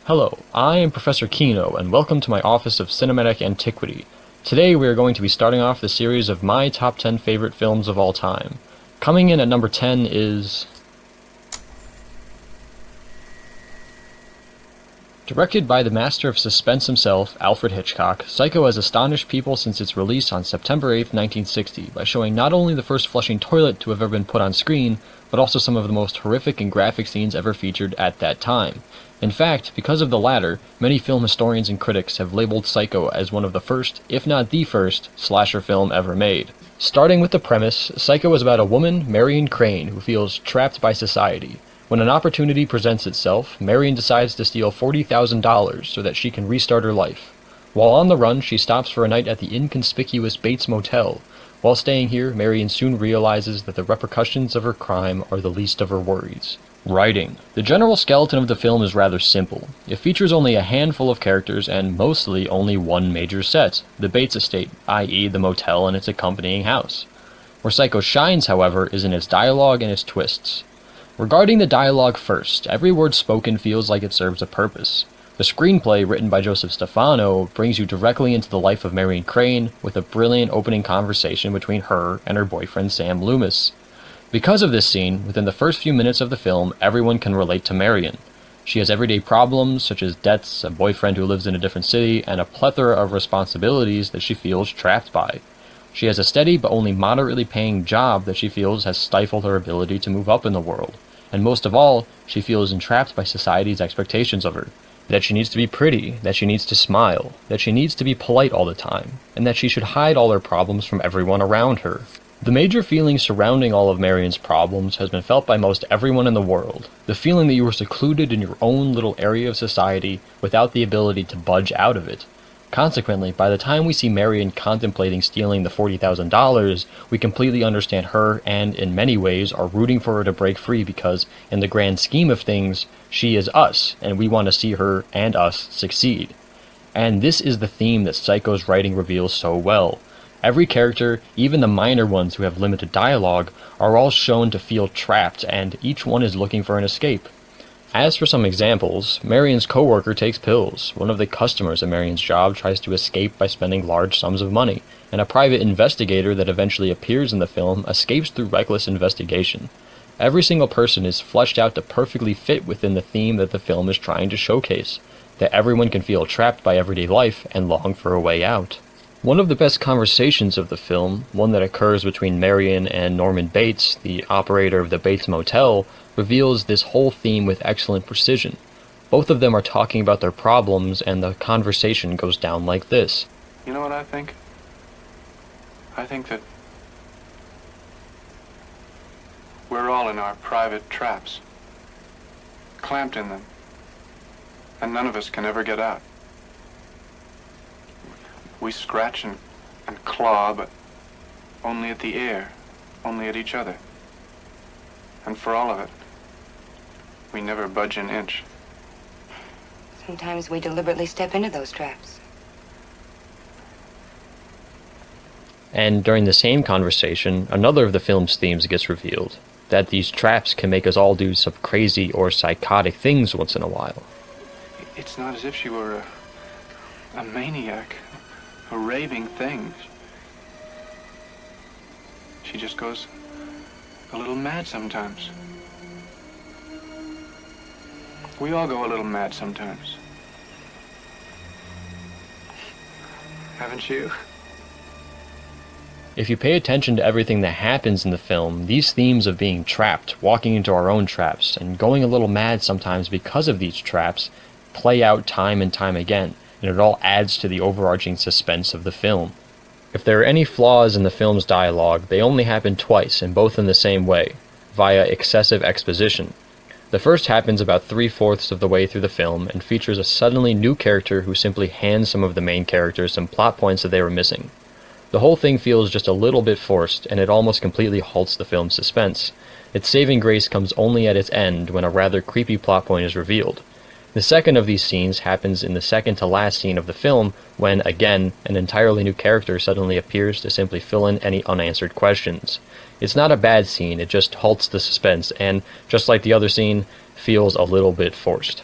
Hello, I am Professor Kino, and welcome to my Office of Cinematic Antiquity. Today we are going to be starting off the series of my top 10 favorite films of all time. Coming in at number 10 is... Directed by the master of suspense himself, Alfred Hitchcock, Psycho has astonished people since its release on September 8, 1960, by showing not only the first flushing toilet to have ever been put on screen, but also some of the most horrific and graphic scenes ever featured at that time. In fact, because of the latter, many film historians and critics have labeled Psycho as one of the first, if not the first, slasher film ever made. Starting with the premise, Psycho is about a woman, Marion Crane, who feels trapped by society. When an opportunity presents itself, Marion decides to steal $40,000 so that she can restart her life. While on the run, she stops for a night at the inconspicuous Bates Motel. While staying here, Marion soon realizes that the repercussions of her crime are the least of her worries. Writing. The general skeleton of the film is rather simple. It features only a handful of characters and mostly only one major set, the Bates estate, i.e. the motel and its accompanying house. Where Psycho shines, however, is in its dialogue and its twists. Regarding the dialogue first, every word spoken feels like it serves a purpose. The screenplay, written by Joseph Stefano, brings you directly into the life of Marion Crane, with a brilliant opening conversation between her and her boyfriend Sam Loomis. Because of this scene, within the first few minutes of the film, everyone can relate to Marion. She has everyday problems, such as debts, a boyfriend who lives in a different city, and a plethora of responsibilities that she feels trapped by. She has a steady but only moderately paying job that she feels has stifled her ability to move up in the world. And most of all, she feels entrapped by society's expectations of her. That she needs to be pretty, that she needs to smile, that she needs to be polite all the time, and that she should hide all her problems from everyone around her. The major feeling surrounding all of Marion's problems has been felt by most everyone in the world. The feeling that you are secluded in your own little area of society without the ability to budge out of it. Consequently, by the time we see Marion contemplating stealing the $40,000, we completely understand her and, in many ways, are rooting for her to break free because, in the grand scheme of things, she is us, and we want to see her and us succeed. And this is the theme that Psycho's writing reveals so well. Every character, even the minor ones who have limited dialogue, are all shown to feel trapped, and each one is looking for an escape. As for some examples, Marion's co-worker takes pills, one of the customers at Marion's job tries to escape by spending large sums of money, and a private investigator that eventually appears in the film escapes through reckless investigation. Every single person is fleshed out to perfectly fit within the theme that the film is trying to showcase, that everyone can feel trapped by everyday life and long for a way out. One of the best conversations of the film, one that occurs between Marion and Norman Bates, the operator of the Bates Motel, reveals this whole theme with excellent precision. Both of them are talking about their problems, and the conversation goes down like this. You know what I think? I think that we're all in our private traps, clamped in them, and none of us can ever get out. We scratch and claw, but only at the air, only at each other. And for all of it, we never budge an inch. Sometimes we deliberately step into those traps. And during the same conversation, another of the film's themes gets revealed, that these traps can make us all do some crazy or psychotic things once in a while. It's not as if she were a maniac, a raving thing. She just goes a little mad sometimes. We all go a little mad sometimes. Haven't you? If you pay attention to everything that happens in the film, these themes of being trapped, walking into our own traps, and going a little mad sometimes because of these traps, play out time and time again, and it all adds to the overarching suspense of the film. If there are any flaws in the film's dialogue, they only happen twice, and both in the same way, via excessive exposition. The first happens about 3/4 of the way through the film, and features a suddenly new character who simply hands some of the main characters some plot points that they were missing. The whole thing feels just a little bit forced, and it almost completely halts the film's suspense. Its saving grace comes only at its end, when a rather creepy plot point is revealed. The second of these scenes happens in the second to last scene of the film, when, again, an entirely new character suddenly appears to simply fill in any unanswered questions. It's not a bad scene, it just halts the suspense, and, just like the other scene, feels a little bit forced.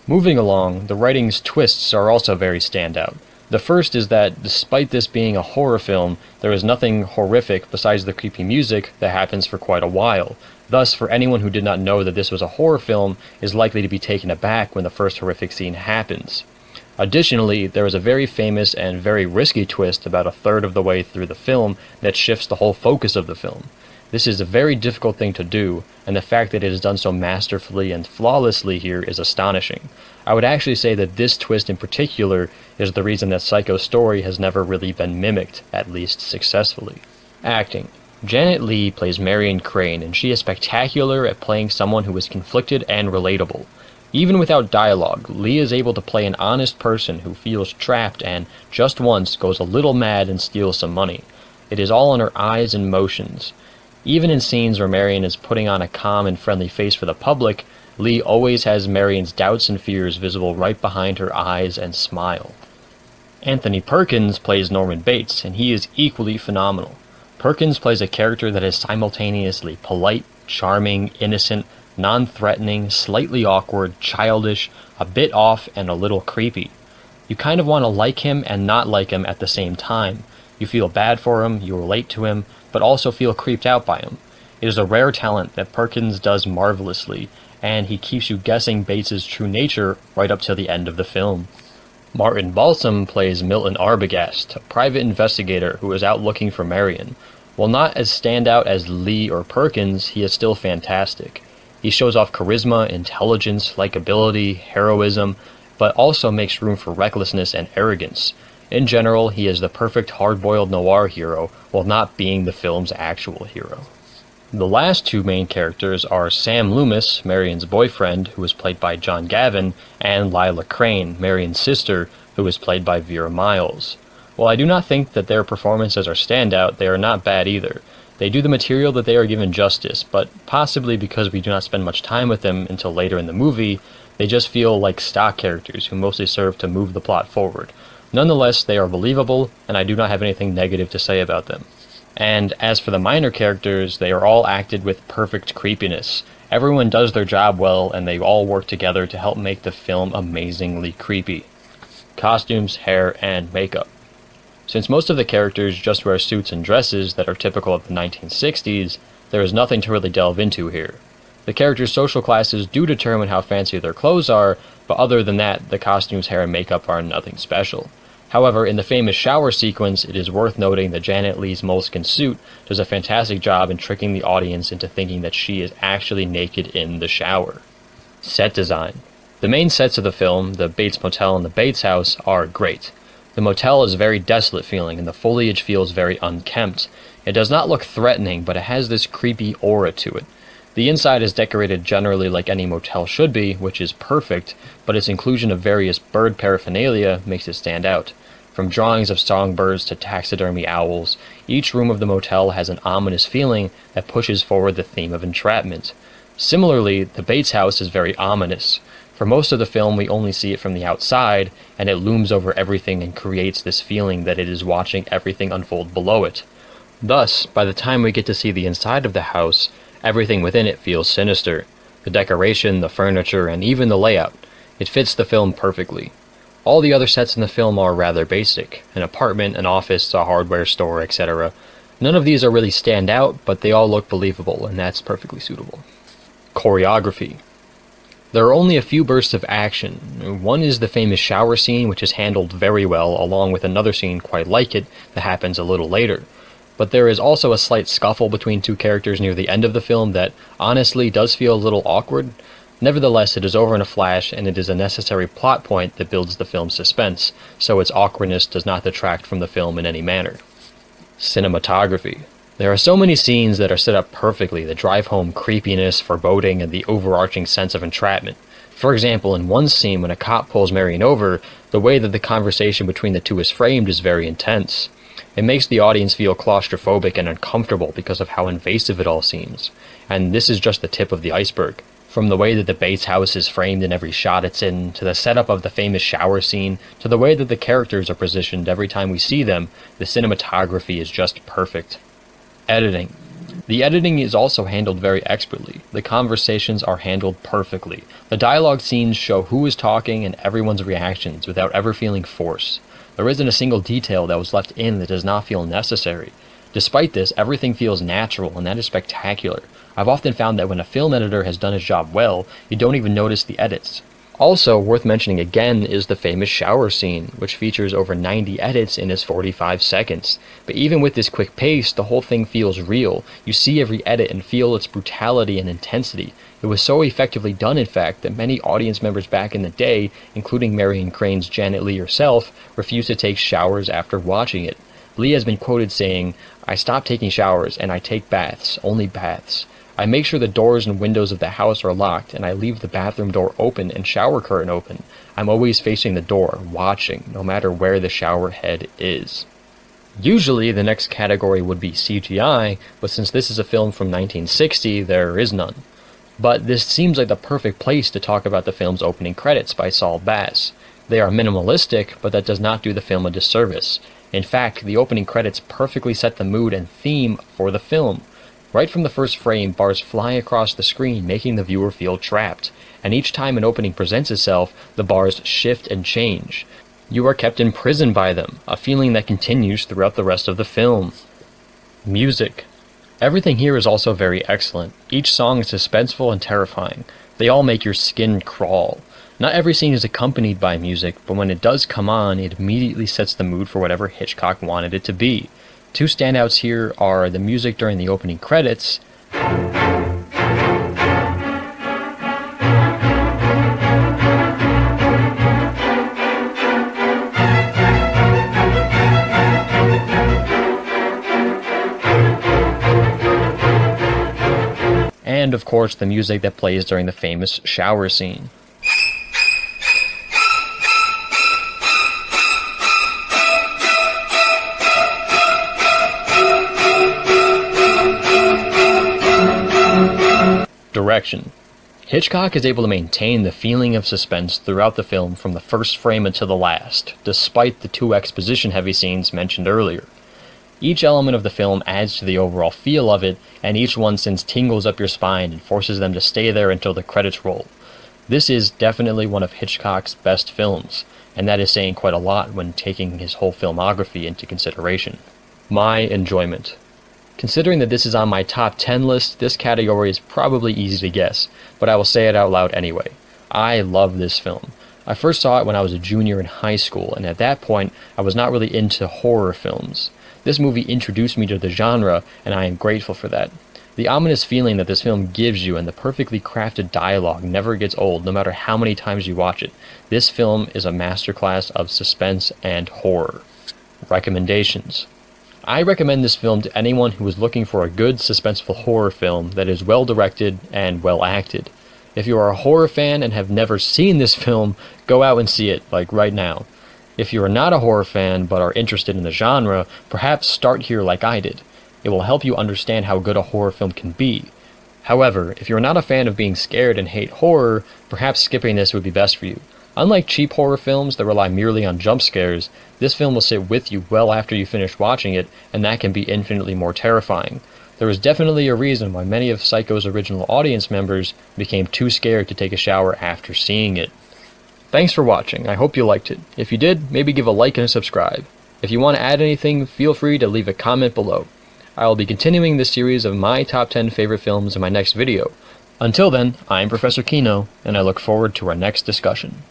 Moving along, the writing's twists are also very standout. The first is that, despite this being a horror film, there is nothing horrific besides the creepy music that happens for quite a while. Thus, for anyone who did not know that this was a horror film, is likely to be taken aback when the first horrific scene happens. Additionally, there is a very famous and very risky twist about a third of the way through the film that shifts the whole focus of the film. This is a very difficult thing to do, and the fact that it is done so masterfully and flawlessly here is astonishing. I would actually say that this twist in particular is the reason that Psycho's story has never really been mimicked, at least successfully. Acting. Janet Leigh plays Marion Crane, and she is spectacular at playing someone who is conflicted and relatable. Even without dialogue, Leigh is able to play an honest person who feels trapped and, just once, goes a little mad and steals some money. It is all in her eyes and motions. Even in scenes where Marion is putting on a calm and friendly face for the public, Leigh always has Marion's doubts and fears visible right behind her eyes and smile. Anthony Perkins plays Norman Bates, and he is equally phenomenal. Perkins plays a character that is simultaneously polite, charming, innocent, non-threatening, slightly awkward, childish, a bit off, and a little creepy. You kind of want to like him and not like him at the same time. You feel bad for him, you relate to him, but also feel creeped out by him. It is a rare talent that Perkins does marvelously, and he keeps you guessing Bates' true nature right up to the end of the film. Martin Balsam plays Milton Arbogast, a private investigator who is out looking for Marion. While not as standout as Leigh or Perkins, he is still fantastic. He shows off charisma, intelligence, likability, heroism, but also makes room for recklessness and arrogance. In general, he is the perfect hard-boiled noir hero, while not being the film's actual hero. The last two main characters are Sam Loomis, Marion's boyfriend, who is played by John Gavin, and Lila Crane, Marion's sister, who is played by Vera Miles. While I do not think that their performances are standout, they are not bad either. They do the material that they are given justice, but possibly because we do not spend much time with them until later in the movie, they just feel like stock characters who mostly serve to move the plot forward. Nonetheless, they are believable, and I do not have anything negative to say about them. And as for the minor characters, they are all acted with perfect creepiness. Everyone does their job well, and they all work together to help make the film amazingly creepy. Costumes, hair, and makeup. Since most of the characters just wear suits and dresses that are typical of the 1960s, there is nothing to really delve into here. The characters' social classes do determine how fancy their clothes are, but other than that, the costumes, hair, and makeup are nothing special. However, in the famous shower sequence, it is worth noting that Janet Leigh's moleskin suit does a fantastic job in tricking the audience into thinking that she is actually naked in the shower. Set design. The main sets of the film, the Bates Motel and the Bates House, are great. The motel is very desolate feeling, and the foliage feels very unkempt. It does not look threatening, but it has this creepy aura to it. The inside is decorated generally like any motel should be, which is perfect, but its inclusion of various bird paraphernalia makes it stand out. From drawings of songbirds to taxidermy owls, each room of the motel has an ominous feeling that pushes forward the theme of entrapment. Similarly, the Bates house is very ominous. For most of the film, we only see it from the outside, and it looms over everything and creates this feeling that it is watching everything unfold below it. Thus, by the time we get to see the inside of the house, everything within it feels sinister. The decoration, the furniture, and even the layout. It fits the film perfectly. All the other sets in the film are rather basic. An apartment, an office, a hardware store, etc. None of these are really stand out, but they all look believable, and that's perfectly suitable. Choreography. There are only a few bursts of action. One is the famous shower scene, which is handled very well, along with another scene quite like it that happens a little later. But there is also a slight scuffle between two characters near the end of the film that, honestly, does feel a little awkward. Nevertheless, it is over in a flash, and it is a necessary plot point that builds the film's suspense, so its awkwardness does not detract from the film in any manner. Cinematography. There are so many scenes that are set up perfectly that drive home creepiness, foreboding, and the overarching sense of entrapment. For example, in one scene when a cop pulls Marion over, the way that the conversation between the two is framed is very intense. It makes the audience feel claustrophobic and uncomfortable because of how invasive it all seems. And this is just the tip of the iceberg. From the way that the Bates house is framed in every shot it's in, to the setup of the famous shower scene, to the way that the characters are positioned every time we see them, the cinematography is just perfect. Editing. The editing is also handled very expertly. The conversations are handled perfectly. The dialogue scenes show who is talking and everyone's reactions without ever feeling forced. There isn't a single detail that was left in that does not feel necessary. Despite this, everything feels natural, and that is spectacular. I've often found that when a film editor has done his job well, you don't even notice the edits. Also, worth mentioning again is the famous shower scene, which features over 90 edits in its 45 seconds. But even with this quick pace, the whole thing feels real. You see every edit and feel its brutality and intensity. It was so effectively done, in fact, that many audience members back in the day, including Marion Crane's Janet Leigh herself, refused to take showers after watching it. Leigh has been quoted saying, "I stop taking showers and I take baths, only baths. I make sure the doors and windows of the house are locked, and I leave the bathroom door open and shower curtain open. I'm always facing the door, watching, no matter where the shower head is." Usually, the next category would be CGI, but since this is a film from 1960, there is none. But this seems like the perfect place to talk about the film's opening credits by Saul Bass. They are minimalistic, but that does not do the film a disservice. In fact, the opening credits perfectly set the mood and theme for the film. Right from the first frame, bars fly across the screen, making the viewer feel trapped. And each time an opening presents itself, the bars shift and change. You are kept imprisoned by them, a feeling that continues throughout the rest of the film. Music. Everything here is also very excellent. Each song is suspenseful and terrifying. They all make your skin crawl. Not every scene is accompanied by music, but when it does come on, it immediately sets the mood for whatever Hitchcock wanted it to be. Two standouts here are the music during the opening credits and, of course, the music that plays during the famous shower scene. Direction. Hitchcock is able to maintain the feeling of suspense throughout the film from the first frame until the last, despite the two exposition-heavy scenes mentioned earlier. Each element of the film adds to the overall feel of it, and each one sends tingles up your spine and forces them to stay there until the credits roll. This is definitely one of Hitchcock's best films, and that is saying quite a lot when taking his whole filmography into consideration. My enjoyment. Considering that this is on my top 10 list, this category is probably easy to guess, but I will say it out loud anyway. I love this film. I first saw it when I was a junior in high school, and at that point, I was not really into horror films. This movie introduced me to the genre, and I am grateful for that. The ominous feeling that this film gives you and the perfectly crafted dialogue never gets old, no matter how many times you watch it. This film is a masterclass of suspense and horror. Recommendations. I recommend this film to anyone who is looking for a good suspenseful horror film that is well directed and well acted. If you are a horror fan and have never seen this film, go out and see it, like right now. If you are not a horror fan but are interested in the genre, perhaps start here like I did. It will help you understand how good a horror film can be. However, if you are not a fan of being scared and hate horror, perhaps skipping this would be best for you. Unlike cheap horror films that rely merely on jump scares, this film will sit with you well after you finish watching it, and that can be infinitely more terrifying. There is definitely a reason why many of Psycho's original audience members became too scared to take a shower after seeing it. Thanks for watching. I hope you liked it. If you did, maybe give a like and a subscribe. If you want to add anything, feel free to leave a comment below. I will be continuing this series of my top 10 favorite films in my next video. Until then, I'm Professor Kino, and I look forward to our next discussion.